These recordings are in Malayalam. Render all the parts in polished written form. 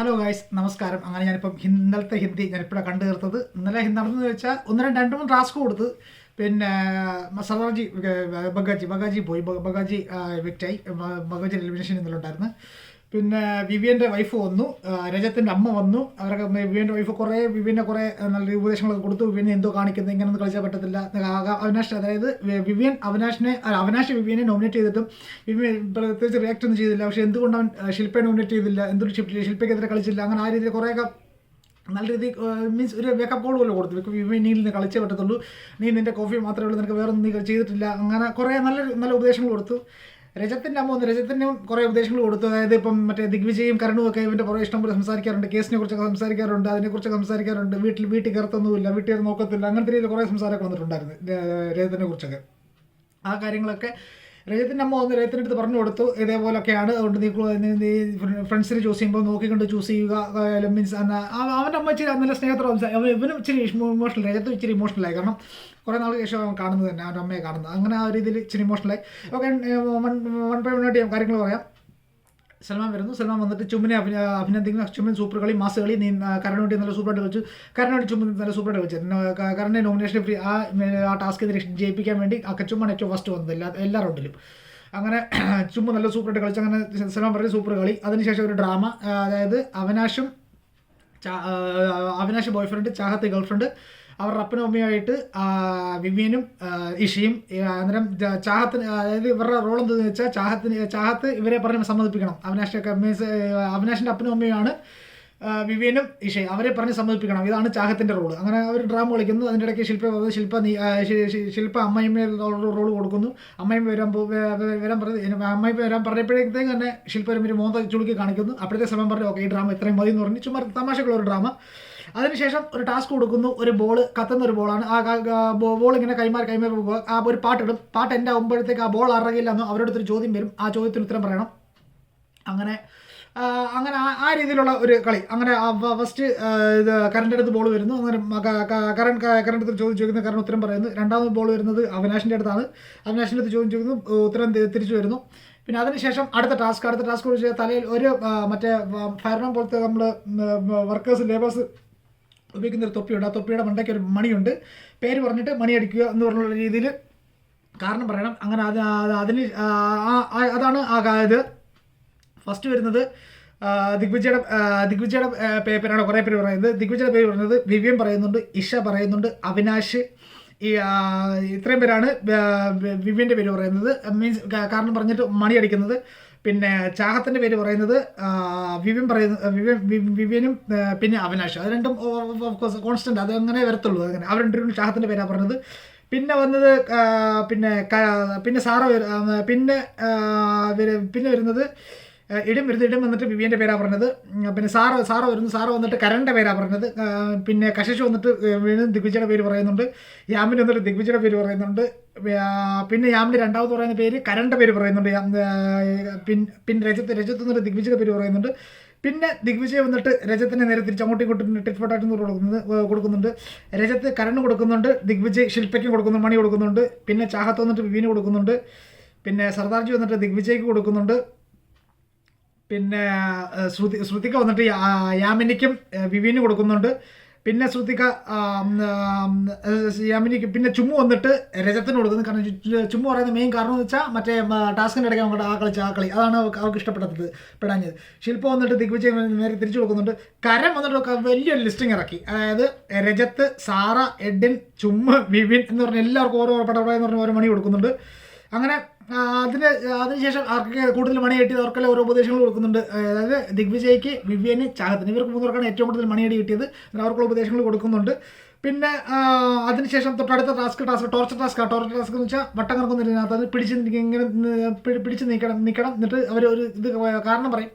ഹലോ ഗായ്സ്, നമസ്കാരം. അങ്ങനെ ഞാനിപ്പം ഇന്നലത്തെ ഹിന്ദി ഞാനിപ്പോഴാണ് കണ്ടു തീർത്തത്. ഇന്നലെ നടന്നത് വെച്ചാൽ രണ്ട് മൂന്ന് ടാസ്ക് കൊടുത്ത് പിന്നെ സർദാർജി ബഗാജി പോയി. ബഗാജി വിക്റ്റായി. ബഗാജി എലിമിനേഷൻ ഇന്നലുണ്ടായിരുന്നു. പിന്നെ വിവിയൻ്റെ വൈഫ് വന്നു, രജത്തിൻ്റെ അമ്മ വന്നു. അവരൊക്കെ വിവിയൻ്റെ വൈഫ് വിവിയനെ കുറേ നല്ല ഉപദേശങ്ങളൊക്കെ കൊടുത്തു. വിവിയനെ എന്തോ കാണിക്കുന്നത്, ഇങ്ങനൊന്നും കളിച്ചാൽ പറ്റത്തില്ല. അവിനാഷ്, അതായത് വിവിയൻ അവിനാഷ് വിവിയനെ നോമിനേറ്റ് ചെയ്തിട്ടും വിവിയൻ പ്രത്യേകിച്ച് റിയാക്ട് ഒന്നും ചെയ്തില്ല. പക്ഷേ എന്തുകൊണ്ട് അവൻ ശില്പയെ നോമിനേറ്റ് ചെയ്തില്ല, എന്തൊരു ശില്പയ്ക്കെതിരെ കളിച്ചില്ല, അങ്ങനെ ആ രീതിയിൽ കുറേയൊക്കെ നല്ല രീതി മീൻസ് ഒരു വേക്കപ്പ് കോൾ പോലെ കൊടുത്തു. വിവിയൻ നീ നിന്ന് കളിച്ചേ പറ്റത്തുള്ളൂ, നീ നിൻ്റെ കോഫി മാത്രമേ ഉള്ളൂ, നിനക്ക് വേറെ ഒന്നും നീ ചെയ്തിട്ടില്ല. അങ്ങനെ കുറേ നല്ല ഉപദേശങ്ങൾ കൊടുത്തു. രജത്തിൻ്റെ അമ്മ വന്നു, രജത്തിനും കുറേ ഉപദേശങ്ങൾ കൊടുത്തു. അതായത് ഇപ്പം മറ്റേ ദിഗ്വിജയും കരണും ഒക്കെ ഇവൻ്റെ കുറേ ഇഷ്ടം പോലെ സംസാരിക്കാറുണ്ട്, കേസിനെ കുറിച്ചൊക്കെ സംസാരിക്കാറുണ്ട്, അതിനെക്കുറിച്ചൊക്കെ സംസാരിക്കാറുണ്ട്. വീട്ടിൽ കയറത്തൊന്നുമില്ല, വീട്ടിൽ നോക്കത്തില്ല, അങ്ങനത്തെ രീതിയിൽ കുറേ സംസാരമൊക്കെ വന്നിട്ടുണ്ടായിരുന്നു രജത്തിനെ കുറിച്ചൊക്കെ. ആ കാര്യങ്ങളൊക്കെ രജത്തിൻ്റെ അമ്മ വന്ന് രജത്തിൻ്റെ അടുത്ത് പറഞ്ഞു കൊടുത്തു, ഇതേപോലൊക്കെയാണ്. അതുകൊണ്ട് നീ ഫ്രണ്ട്സിനെ ചൂസ് ചെയ്യുമ്പോൾ നോക്കിക്കൊണ്ട് ചൂസ് ചെയ്യുക. മീൻസ് അവൻ്റെ അമ്മ ഇച്ചിരി നല്ല സ്നേഹത്തോടെ ഇവനും ഇച്ചിരി ഇമോഷണൽ, രജത്തും ഇച്ചിരി ഇമോഷണലായി. കാരണം കുറേ നാൾ ശേഷം അവൻ കാണുന്നത് തന്നെ, അവൻ്റെ അമ്മയെ കാണുന്നത്. അങ്ങനെ ആ രീതിയിൽ ഇച്ചിരി ഇമോഷണലായി. ഓക്കെ, വൺ ബൈ വണ്ണായിട്ട് ഞാൻ കാര്യങ്ങൾ പറയാം. സൽമാൻ വരുന്നു. സൽമാൻ വന്നിട്ട് ചുമ്മിനെ അഭിനന്ദിക്കുന്നു. ചുമ്മൻ സൂപ്പർ കളി, മാസ് കളി, നീ കരണ് വേണ്ടി നല്ല സൂപ്പറായിട്ട് കളിച്ചു. കരണ് വേണ്ടി ചുമ്മൻ നല്ല സൂപ്പറായിട്ട് കളിച്ചു. കരണിനെ നോമിനേഷൻ ഫ്രീ ആ ടാസ്ക് ജയിപ്പിക്കാൻ വേണ്ടി ചുമ്മാണ് ഏറ്റവും ഫസ്റ്റ് വന്നത് എല്ലാ റൗണ്ടിലും. അങ്ങനെ ചുമ്മ നല്ല സൂപ്പറായിട്ട് കളിച്ചു. അങ്ങനെ സൽമാൻ പറഞ്ഞ സൂപ്പർ കളി. അതിനുശേഷം ഒരു ഡ്രാമ, അതായത് Avinash boyfriend, Chahat girlfriend, അവരുടെ അപ്പനും അമ്മയുമായിട്ട് വിവിയനും ഇഷയും. അന്നേരം ചാഹത്തിന്, അതായത് ഇവരുടെ റോൾ എന്താണെന്ന് വെച്ചാൽ ചാഹത്ത് ഇവരെ പറഞ്ഞ് സമ്മതിപ്പിക്കണം. അവിനാഷിൻ്റെ അപ്പനും അമ്മയുമാണ് വിവിയനും ഇഷയും, അവരെ പറഞ്ഞ് സമ്മതിപ്പിക്കണം. ഇതാണ് ചാഹത്തിൻ്റെ റോള്. അങ്ങനെ അവർ ഡ്രാമ കളിക്കുന്നു. അതിൻ്റെ ഇടയ്ക്ക് ശില്പ അമ്മയമ്മ റോൾ കൊടുക്കുന്നു. അമ്മയമ്മ അമ്മയമ്മ വരാൻ പറഞ്ഞപ്പോഴത്തേക്ക് തന്നെ ശില്പ ഒരു മോന്ത ചുളുക്കി കാണിക്കുന്നു. അപ്പോഴത്തെ സമയം പറഞ്ഞു, ഓക്കെ ഈ ഡ്രാമ ഇത്രയും മതി എന്ന് പറഞ്ഞ് ചുമ്മാ തമാശക്കുള്ള ഒരു ഡ്രാമ. അതിനുശേഷം ഒരു ടാസ്ക് കൊടുക്കുന്നു. ഒരു ബോൾ, കത്തുന്ന ഒരു ബോളാണ്. ആ ബോൾ ഇങ്ങനെ കൈമാറി ആ ഒരു പാട്ടിടും. പാട്ട് എൻ്റെ ആകുമ്പോഴത്തേക്ക് ആ ബോൾ അറിയില്ലെന്നോ അവരുടെ ചോദ്യം വരും. ആ ചോദ്യത്തിന് ഉത്തരം പറയണം. അങ്ങനെ ആ രീതിയിലുള്ള ഒരു കളി. അങ്ങനെ ഫസ്റ്റ് ഇത് കരൻ്റെ അടുത്ത് ബോൾ വരുന്നു. അങ്ങനെ കരൻ്റെ അടുത്ത് ചോദിക്കുന്ന കരൺ ഉത്തരം പറയുന്നു. രണ്ടാമത് ബോൾ വരുന്നത് അവിനാഷിൻ്റെ അടുത്താണ്. അവിനാഷിൻ്റെ അടുത്ത് ചോദിക്കുന്നു, ഉത്തരം തിരിച്ചു വരുന്നു. പിന്നെ അതിനുശേഷം അടുത്ത ടാസ്ക് വിളിച്ച് തലയിൽ ഒരു മറ്റേ ഫയർമാൻ പോലത്തെ നമ്മൾ ലേബേഴ്സ് ഉപയോഗിക്കുന്ന ഒരു തൊപ്പിയുണ്ട്. ആ തൊപ്പിയുടെ മണ്ടയ്ക്ക് ഒരു മണിയുണ്ട്. പേര് പറഞ്ഞിട്ട് മണി അടിക്കുക എന്ന് പറഞ്ഞുള്ള രീതിയിൽ കാരണം പറയണം. അങ്ങനെ അതാണ് ഇത്. ഫസ്റ്റ് വരുന്നത് ദിഗ്വിജയുടെ പേരാണ് കുറേ പേര് പറയുന്നത്. ദിഗ്വിജയുടെ പേര് പറയുന്നത് വിവിയൻ പറയുന്നുണ്ട്, ഇഷ പറയുന്നുണ്ട്, അവിനാഷ്, ഇത്രയും പേരാണ് വിവിയൻ്റെ പേര് പറയുന്നത്. മീൻസ് കാരണം പറഞ്ഞിട്ട് മണി അടിക്കുന്നത്. പിന്നെ ചാഹത്തിൻ്റെ പേര് പറയുന്നത് വിവിയനും പിന്നെ അവിനാഷ്. അത് രണ്ടും ഓഫ്കോഴ്സ് കോൺസ്റ്റന്റ്, അത് അങ്ങനെ വരത്തുള്ളൂ. അങ്ങനെ അവർ രണ്ടും ചാഹത്തിൻ്റെ പേരാണ് പറഞ്ഞത്. പിന്നെ വന്നത് പിന്നെ സാറ പിന്നെ വരുന്നത് ഇടം വന്നിട്ട് വിവിയൻ്റെ പേരാണ് പറഞ്ഞത്. പിന്നെ സാറ വന്നിട്ട് കരണിൻ്റെ പേരാണ് പറഞ്ഞത്. പിന്നെ കശിഷ് വന്നിട്ട് വീണ്ടും ദിഗ്വിജയുടെ പേര് പറയുന്നുണ്ട്. യാമിന് വന്നിട്ട് ദിഗ്വിജയുടെ പേര് പറയുന്നുണ്ട്. പിന്നെ യാമിന് രണ്ടാമത് പറയുന്ന പേര് കരണിൻ്റെ പേര് പറയുന്നുണ്ട്. പിന്നെ രജത്ത് വന്നിട്ട് ദിഗ്വിജയുടെ പേര് പറയുന്നുണ്ട്. പിന്നെ ദിഗ്വിജയ് വന്നിട്ട് രജത്തിനെ നേരെ തിരിച്ച് അങ്ങോട്ടും ഇങ്ങോട്ടും ടിറ്റ്ഫോട്ടായിട്ട് കൊടുക്കുന്നുണ്ട്. രജത്ത് കരണ് കൊടുക്കുന്നുണ്ട്, ദിഗ്വിജയ് ശില്പയ്ക്കും കൊടുക്കുന്നുണ്ട്, മണി കൊടുക്കുന്നുണ്ട്. പിന്നെ ചാഹത്ത് വന്നിട്ട് വിവിന് കൊടുക്കുന്നുണ്ട്. പിന്നെ സർദാർജി വന്നിട്ട് ദിഗ്വിജയ്ക്ക് കൊടുക്കുന്നുണ്ട്. പിന്നെ ശ്രുതിക വന്നിട്ട് യാമിനിക്കും വിവിനും കൊടുക്കുന്നുണ്ട്. പിന്നെ ശ്രുതിക യാമിനിക്ക്. പിന്നെ ചുമ്മു വന്നിട്ട് രജത്തിന് കൊടുക്കുന്നു. കാരണം ചുമ്മു പറയുന്ന മെയിൻ കാരണം എന്ന് വെച്ചാൽ മറ്റേ ടാസ്കിൻ്റെ ഇടയ്ക്ക് നമുക്ക് ആ കളി അതാണ് അവർക്ക് പെടാഞ്ഞത്. ശില്പ വന്നിട്ട് ദിഗ്വിജയ് നേരെ തിരിച്ചു കൊടുക്കുന്നുണ്ട്. കരം വന്നിട്ട് വലിയൊരു ലിസ്റ്റിംഗ് ഇറക്കി. അതായത് രജത്ത്, സാറ, എഡിൻ, ചുമ്മ്, വിവിൻ എന്ന് പറഞ്ഞ എല്ലാവർക്കും ഓരോ പടപടയെന്ന് പറഞ്ഞ ഓരോ മണി കൊടുക്കുന്നുണ്ട്. അങ്ങനെ അതിനുശേഷം ആർക്കൊക്കെ കൂടുതൽ മണി കിട്ടിയത് അവർക്കെല്ലാം ഓരോ ഉപദേശങ്ങൾ കൊടുക്കുന്നുണ്ട്. അതായത് ദിഗ്വിജയ്ക്ക്, വിവിയന്, ചാഹത്തിന്, ഇവർക്ക് മൂന്നുപേർക്കാണ് ഏറ്റവും കൂടുതൽ മണിയടി കിട്ടിയത്. അവർക്കുള്ള ഉപദേശങ്ങൾ കൊടുക്കുന്നുണ്ട്. പിന്നെ അതിനുശേഷം തൊട്ടടുത്ത ടോർച്ചർ ടാസ്ക് എന്ന് വെച്ചാൽ വട്ടം കറങ്ങുന്നതിനകത്ത് അത് പിടിച്ച് നിൽക്കണം. എന്നിട്ട് അവർ ഒരു ഇത് കാരണം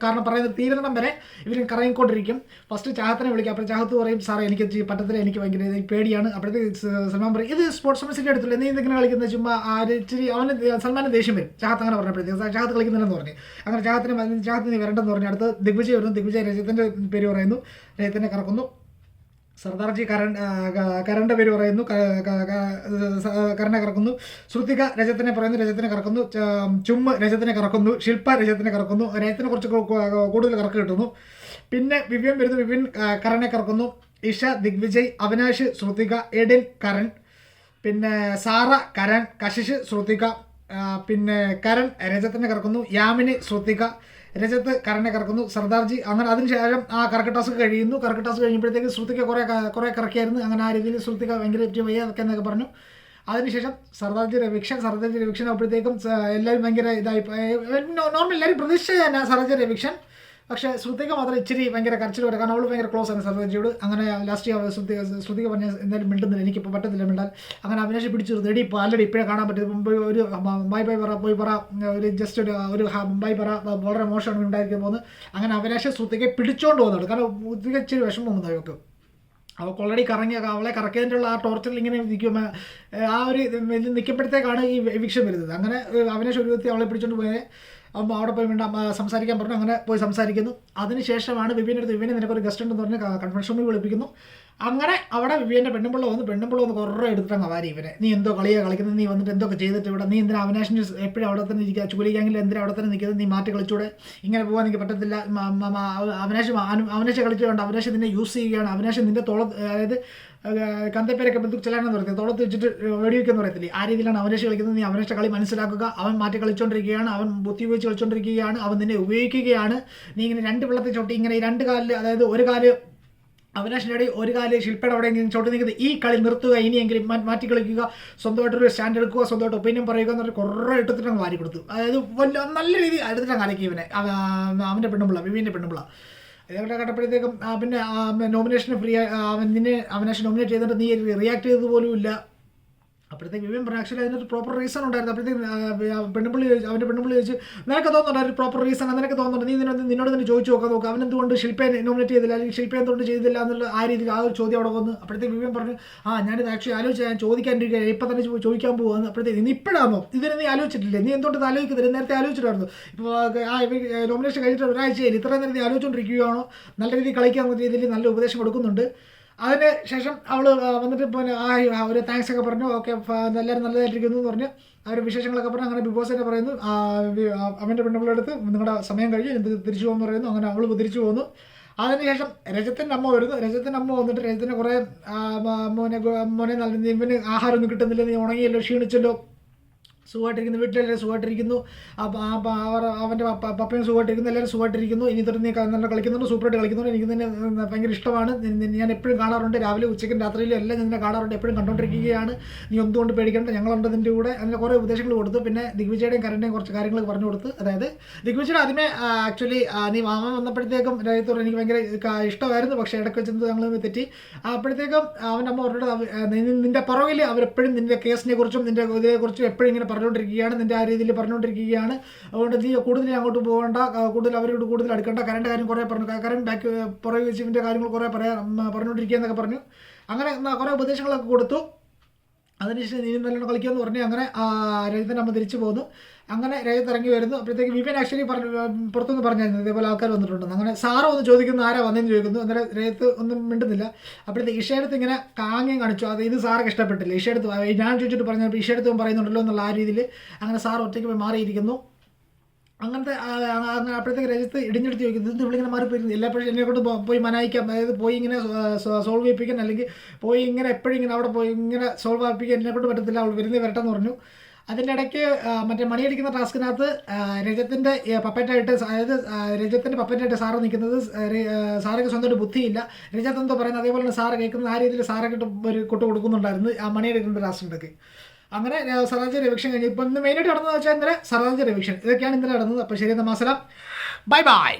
പറയുന്നത് തീരുന്നിടം വരെ ഇവർ കറങ്ങിക്കൊണ്ടിരിക്കും. ഫസ്റ്റ് ചാഹത്തിനെ വിളിക്കും. അപ്പോൾ ചാഹത്ത് പറയും, സാറേ എനിക്ക് പറ്റത്തില്ല, എനിക്ക് ഭയങ്കര പേടിയാണ്. അപ്പോഴത്തേക്ക് സൽമാൻ പറയും, ഇത് സ്പോർട്സ് മെസ്സിൻ്റെ അടുത്തില്ല, നീ എന്തെങ്കിലും കളിക്കുന്നത് ചുമ്മാ ഇച്ചിരി അവന് സൽമാന് ദേഷ്യം വരും. ചാഹത്ത് അങ്ങനെ പറഞ്ഞപ്പോഴത്തേക്ക് ചാഹത്ത് കളിക്കുന്നില്ലെന്ന് പറഞ്ഞു. അങ്ങനെ ചാഹത്തിന് വരണ്ടെന്ന് പറഞ്ഞു. അടുത്ത് ദിഗ്വിജയ് വരുന്നു. ദിഗ്വിജയ് രജത്തിൻ്റെ പേര് പറയുന്നു, രജത്തിനെ കറക്കുന്നു. സർദാർജി കരണിൻ്റെ പേര് പറയുന്നു, കരണിനെ കറക്കുന്നു. ശ്രുതിക രജത്തിനെ പറയുന്നു, രജത്തിനെ കറക്കുന്നു. ചുമ്മ് രജത്തിനെ കറക്കുന്നു. ശില്പ രജത്തിനെ കറക്കുന്നു. രജത്തിനെ കുറച്ച് കൂടുതൽ കറക്ക് കിട്ടുന്നു. പിന്നെ വിവിൻ വരുന്നു. വിവിൻ കരനെ കറക്കുന്നു. ഇഷ, ദിഗ്വിജയ്, അവിനാഷ്, ശ്രുതിക, എഡിൻ, കരൺ, പിന്നെ സാറ, കരൺ, കശിഷ്, ശ്രുതിക, പിന്നെ കരൺ രജത്തിനെ കറക്കുന്നു. യാമിനി, ശ്രുതിക, രജത്ത് കരനെ കറക്കുന്നു. സർദാർജി. അങ്ങനെ അതിനുശേഷം ആ കറക്ക ടാസ്ക് കഴിയുന്നു. കറക്ക ടാസ്ക് കഴിയുമ്പോഴത്തേക്ക് ശ്രുതിക കുറേ കറക്കിയായിരുന്നു. അങ്ങനെ ആ രീതിയിൽ ശ്രുതിക ഭയങ്കര വയ്യ എന്നൊക്കെ പറഞ്ഞു. അതിനുശേഷം സർദാർജി റിവിക്ഷൻ ആകുമ്പോഴത്തേക്കും എല്ലാവരും ഭയങ്കര ഇതായി. നോർമൽ എല്ലാവരും പ്രതീക്ഷിച്ച തന്നെ സർദാർജി റിവിക്ഷൻ. പക്ഷേ ശ്രുതിക മാത്രം ഇച്ചിരി ഭയങ്കര കരച്ചിൽ വരെ, കാരണം അവൾ ഭയങ്കര ക്ലോസ് ആണ് സർദാർജിയോട്. അങ്ങനെ ലാസ്റ്റ് ശ്രുതിക പറഞ്ഞ എന്തായാലും മിണ്ടുന്നില്ല, എനിക്കിപ്പോൾ പറ്റത്തില്ല മിണ്ടാൻ. അങ്ങനെ അവിനാശ് പിടിച്ചു റെഡി. ഇപ്പോൾ ആൾറെഡി ഇപ്പോഴേ കാണാൻ പറ്റും. മുമ്പ് ഒരു ബൈ പോയി പറ, ഒരു ജസ്റ്റ് ഒരു ബൈ പറ, വളരെ മോശമാണ് ഉണ്ടായിരിക്കാൻ പോകുന്നത്. അങ്ങനെ അവിനാശ് ശ്രുതികയെ പിടിച്ചുകൊണ്ട് പോകുന്നുണ്ട്. കാരണം ശ്രുതിക ഇച്ചിരി വിഷമം പോകുന്നത് അവർക്ക്. അവൾക്ക് ഓൾറെഡി അവളെ കറക്കിയതിൻ്റെ ആ ടോർച്ചറിൽ ഇങ്ങനെ നിൽക്കുമ്പോൾ ആ ഒരു നിൽക്കുമ്പോഴത്തേക്കാണ് ഈ എവിക്ഷൻ വരുന്നത്. അങ്ങനെ അവിനാശ് ഒരു വ്യക്തി അവളെ പിടിച്ചുകൊണ്ട് പോയത്. അപ്പോൾ അവിടെ പോയി സംസാരിക്കാൻ പറഞ്ഞു. അങ്ങനെ പോയി സംസാരിക്കുന്നു. അതിനുശേഷമാണ് വിവിൻ്റെ നിനക്കൊരു ഗസ്റ്റ് ഉണ്ടെന്ന് പറഞ്ഞ് കൺഫെൻഷൻ റൂമിൽ വിളിപ്പിക്കുന്നു. അങ്ങനെ അവിടെ വിവിൻ്റെ പെണ്ണുമ്പിള്ള വന്ന് കുറേ എടുത്തിട്ടങ്ങ് വാരി ഇവനെ. നീ എന്തോ കളിക്കുന്നത്, നീ വന്നിട്ട് എന്തൊക്കെ ചെയ്തിട്ട് ഇവിടെ, നീ എന്തിനാ അവിനാശിന് എപ്പോഴും അവിടെ തന്നെ ഇരിക്കുക, ചുലിക്കാമെങ്കിൽ എന്തിനാ അവിടെ തന്നെ നിൽക്കുന്നത്, നീ മാറ്റി കളിച്ചൂടെ, ഇങ്ങനെ പോകാൻ എനിക്ക് പറ്റത്തില്ല. അവിനാശ് കളിച്ചുകൊണ്ട് അവിനാശ് നിന്നെ യൂസ് ചെയ്യുകയാണ്. അവിനാശ് നിന്റെ അതായത് കന്തപ്പേരൊക്കെ ബന്ധുക്കളാണെന്ന് പറയുന്നത്, തോളത്ത് വെച്ചിട്ട് വെടിവെക്കെന്ന് പറയത്തില്ലേ, ആ രീതിയിലാണ് അവിനാശ് കളിക്കുന്നത്. നീ അവിനാശ കളി മനസ്സിലാക്കുക. അവൻ മാറ്റി കളിച്ചുകൊണ്ടിരിക്കുകയാണ്, അവൻ ബുദ്ധി ഉപയോഗിച്ച് കളിച്ചുകൊണ്ടിരിക്കുകയാണ്, അവൻ നിന്നെ ഉപയോഗിക്കുകയാണ്. നീ ഇങ്ങനെ രണ്ട് വെള്ളത്തിൽ ചോട്ടി ഇങ്ങനെ ഈ രണ്ട് കാലിൽ, അതായത് ഒരു കാല് അവിനാശിൻ്റെ ഇടയിൽ ഒരു കാല് ശില്പയുടെ അവിടെ എങ്കിലും ചോട്ടി നിൽക്കുന്നത്, ഈ കളി നിർത്തുക, ഇനിയെങ്കിലും മാറ്റി കളിക്കുക, സ്വന്തമായിട്ടൊരു സ്റ്റാൻഡ് എടുക്കുക, സ്വന്തമായിട്ട് ഒപ്പീനിയൻ പറയുക എന്ന് പറഞ്ഞാൽ കുറേ എടുത്തിട്ട് വാരി കൊടുത്തു. അതായത് നല്ല രീതിയിൽ എടുത്തിട്ടാണ് കലക്കി ഇവനെ, അവൻ്റെ പെണ്ണുമ്പിള്ള, വിവിൻ്റെ പെണ്ണുമ്പിള്ള. ഇതൊക്കെ കണ്ടപ്പോഴത്തേക്കും പിന്നെ നോമിനേഷന് ഫ്രീ നിന്നെ അവിനാശ് നോമിനേറ്റ് ചെയ്തിട്ട് നീ റിയാക്ട് ചെയ്തത് പോലും ഇല്ല. അപ്പോഴത്തേക്ക് വിവിൻ പറഞ്ഞു ആക്ച്വലി അതിനൊരു പ്രോപ്പർ റീസൺ ഉണ്ടായിരുന്നു. അപ്പോഴത്തേക്ക് അവൻ്റെ പെണ്ണുപിള്ളി ചോദിച്ചു, നിനക്ക് തോന്നുന്നുണ്ട് ഒരു പ്രോപ്പർ റീസൺ, നിനക്ക് തോന്നുന്നുണ്ട്, നീ നിന്നോട് തന്നെ ചോദിച്ചു നോക്കുക, അവൻ എന്തുകൊണ്ട് ശില്പയെ നോമിനേറ്റ് ചെയ്തില്ല, അല്ലെങ്കിൽ ശില്പ എന്തുകൊണ്ട് ചെയ്തില്ല എന്നുള്ള ആ രീതിയിൽ ആ ഒരു ചോദ്യം അവിടെ വന്നു. അപ്പോഴത്തേക്ക് വിവിൻ പറഞ്ഞു, ഞാനിത് ആക്ച്വലി ഞാൻ ചോദിക്കാണ്ടിരിക്കുക, ഇപ്പം തന്നെ ചോദിക്കാൻ പോകുന്നു. അപ്പോഴത്തേക്ക് നീ ഇപ്പോഴാണോ ഇതിനെ നീ ആലോചിച്ചിട്ടില്ലേ, നീ എന്തുകൊണ്ട് ആലോചിക്കുന്നില്ല, നേരത്തെ ആലോചിച്ചിട്ടായിരുന്നു. ഇപ്പോൾ നോമിനേഷൻ കഴിഞ്ഞിട്ട് ഒരാഴ്ചയായി, ഇത്രയും നേരം നീ ആലോചിച്ചുകൊണ്ടിരിക്കുകയാണോ, നല്ല രീതിയിൽ കളിക്കാൻ രീതിയിൽ നല്ല ഉപദേശം കൊടുക്കുന്നുണ്ട്. അതിന് ശേഷം അവൾ വന്നിട്ട് പിന്നെ ഒരു താങ്ക്സ് ഒക്കെ പറഞ്ഞു. ഓക്കെ എല്ലാവരും നല്ലതായിട്ടിരിക്കുന്നു എന്ന് പറഞ്ഞ് അവർ വിശേഷങ്ങളൊക്കെ പറഞ്ഞു. അങ്ങനെ ബിഗ് ബോസ് തന്നെ പറയുന്നു, അവൻ്റെ പെണ്ണുപിള്ളെടുത്ത് നിങ്ങളുടെ സമയം കഴിഞ്ഞ് തിരിച്ചു പോകുമെന്ന് പറയുന്നു. അങ്ങനെ അവൾ തിരിച്ചു പോകുന്നു. അതിനുശേഷം രജത്തിൻ്റെ അമ്മ വരുന്നു. രജത്തിൻ്റെ അമ്മ വന്നിട്ട് രജത്തിന് കുറേ മോനെ നല്ല ഇവന് ആഹാരമൊന്നും കിട്ടുന്നില്ല, നീ ഉണങ്ങിയല്ലോ, ക്ഷീണിച്ചല്ലോ, സുഖമായിട്ടിരിക്കുന്നു, വീട്ടിലെല്ലാവരും സുഖമായിട്ടിരിക്കുന്നു, അവൻ്റെ പപ്പയും സുഖമായിട്ടിരിക്കുന്നു, എല്ലാവരും സുഖമായിട്ടിരിക്കുന്നു, ഇനി തൊട്ട് നീ നല്ല കളിക്കുന്നുണ്ട്, സൂപ്പറായിട്ട് കളിക്കുന്നുണ്ട്, എനിക്ക് തന്നെ ഭയങ്കര ഇഷ്ടമാണ്, ഞാൻ എപ്പോഴും കാണാറുണ്ട്, രാവിലെ ഉച്ചയ്ക്കും രാത്രിയിലും എല്ലാം ഞാൻ നിന്നെ കാണാറുണ്ട്, എപ്പോഴും കണ്ടുകൊണ്ടിരിക്കുകയാണ്, നീ എന്തുകൊണ്ട് പേടിക്കേണ്ട, ഞങ്ങളുണ്ട് നിൻ്റെ കൂടെ. അങ്ങനെ കുറേ ഉപദേശങ്ങൾ കൊടുത്തു. പിന്നെ ദിഗ്വിജയുടെയും കരൻ്റെയും കുറച്ച് കാര്യങ്ങൾ പറഞ്ഞു കൊടുത്തു. അതായത് ദിഗ്വിജയുടെ ആദ്യമേ ആക്ച്വലി നീ മാമൻ വന്നപ്പോഴത്തേക്കും രാജ്യത്തോട് എനിക്ക് ഭയങ്കര ഇഷ്ടമായിരുന്നു, പക്ഷേ ഇടയ്ക്ക് വെച്ചത് ഞങ്ങൾ തെറ്റി. അപ്പോഴത്തേക്കും അവൻ്റെ അമ്മ പറഞ്ഞിട്ട് നിൻ്റെ പുറകിൽ അവരെപ്പോഴും നിൻ്റെ കേസിനെ കുറിച്ചും നിൻ്റെ ഇതിനെക്കുറിച്ചും എപ്പോഴും ഇങ്ങനെ പറഞ്ഞുകൊണ്ടിരിക്കുകയാണ്, നിൻ്റെ ആ രീതിയിൽ പറഞ്ഞുകൊണ്ടിരിക്കുകയാണ്, അതുകൊണ്ട് നീ കൂടുതൽ അങ്ങോട്ട് പോകേണ്ട, കൂടുതൽ അവരോട് കൂടുതൽ അടുക്കേണ്ട, കരണ്ട് കാര്യം കുറേ പറഞ്ഞു, കരണ്ട് ബാക്ക് പുറകെ വെച്ച് ഇവൻ്റെ കാര്യങ്ങൾ കുറേ പറഞ്ഞുകൊണ്ടിരിക്കുക എന്നൊക്കെ പറഞ്ഞു. അങ്ങനെ കുറേ ഉപദേശങ്ങളൊക്കെ കൊടുത്തു. അതിനുശേഷം നീ നല്ലോണം കളിക്കുമെന്ന് പറഞ്ഞു. അങ്ങനെ രജത്തിൻ്റെ അമ്മ തിരിച്ചു പോകുന്നു. അങ്ങനെ രജത്ത് ഇറങ്ങി വരുന്നു. അപ്പോഴത്തേക്ക് വിപിൻ ആക്ച്വലി പുറത്തുനിന്ന് പറഞ്ഞായിരുന്നു ഇതേപോലെ ആൾക്കാർ വന്നിട്ടുണ്ടെന്ന്. അങ്ങനെ സാറ് ഒന്ന് ചോദിക്കുന്നു, ആരാ വന്നതെന്ന് ചോദിക്കുന്നു. അന്നേരം രജത്ത് ഒന്നും മിണ്ടുന്നില്ല. അപ്പോഴത്തേക്ക് ഇഷയെടുത്ത് ഇങ്ങനെ കാങ്ങയും കാണിച്ചു. അത് ഇത് സാറൊക്കെ ഇഷ്ടപ്പെട്ടില്ല. ഇഷയെടുത്ത് ഞാൻ ചോദിച്ചിട്ട് പറഞ്ഞപ്പോൾ ഇഷയെടുത്തും പറയുന്നുണ്ടല്ലോ എന്നുള്ള ആ രീതിയിൽ അങ്ങനെ സാർ ഒറ്റയ്ക്ക് പോയി മാറിയിരിക്കുന്നു. അങ്ങനത്തെ അപ്പോഴത്തേക്ക് രജത്ത് ഇടിഞ്ഞെടുത്ത് ചോദിക്കുന്നു, ഇത് ഇവിളിങ്ങനെ മാറിപ്പോയിരുന്നു, എല്ലാപ്പോഴും എന്നെ കൊണ്ട് പോയി മനായിക്കാം, അതായത് പോയി ഇങ്ങനെ സോൾവ് ചെയ്യിപ്പിക്കാൻ, അല്ലെങ്കിൽ പോയി ഇങ്ങനെ എപ്പോഴും ഇങ്ങനെ അവിടെ പോയി ഇങ്ങനെ സോൾവ് ആയിപ്പിക്കാൻ എന്നെ കൊണ്ട് പറ്റത്തില്ല, അവൾ വരുന്നേ വരട്ടെന്ന് പറഞ്ഞു. അതിൻ്റെ ഇടയ്ക്ക് മറ്റേ മണിയടിക്കുന്ന ടാസ്കിനകത്ത് രജത്തിൻ്റെ പപ്പറ്റായിട്ട്, അതായത് രജത്തിൻ്റെ പപ്പറ്റായിട്ട് സാറ് നിൽക്കുന്നത്, സാറൊക്കെ സ്വന്തമായിട്ട് ബുദ്ധിയില്ല, രജത്ത് എന്തോ പറയുന്നത് അതേപോലെ തന്നെ സാറ് കേൾക്കുന്നത്, ആ രീതിയിൽ സാറൊക്കെ ഒരു കൊട്ട് കൊടുക്കുന്നുണ്ടായിരുന്നു ആ മണിയടിക്കുന്ന ടാസ്കിൻ്റെയൊക്കെ. അങ്ങനെ സർദാർജി റിവിക്ഷൻ കഴിഞ്ഞു. ഇപ്പം ഇന്ന് മെയിനായിട്ട് നടന്നതെന്ന് വെച്ചാൽ ഇന്നലെ സർദാർജി റിവിക്ഷൻ, ഇതൊക്കെയാണ് ഇന്നലെ നടന്നത്. അപ്പോൾ ശരി, നമസ്കാരം, ബൈ ബൈ.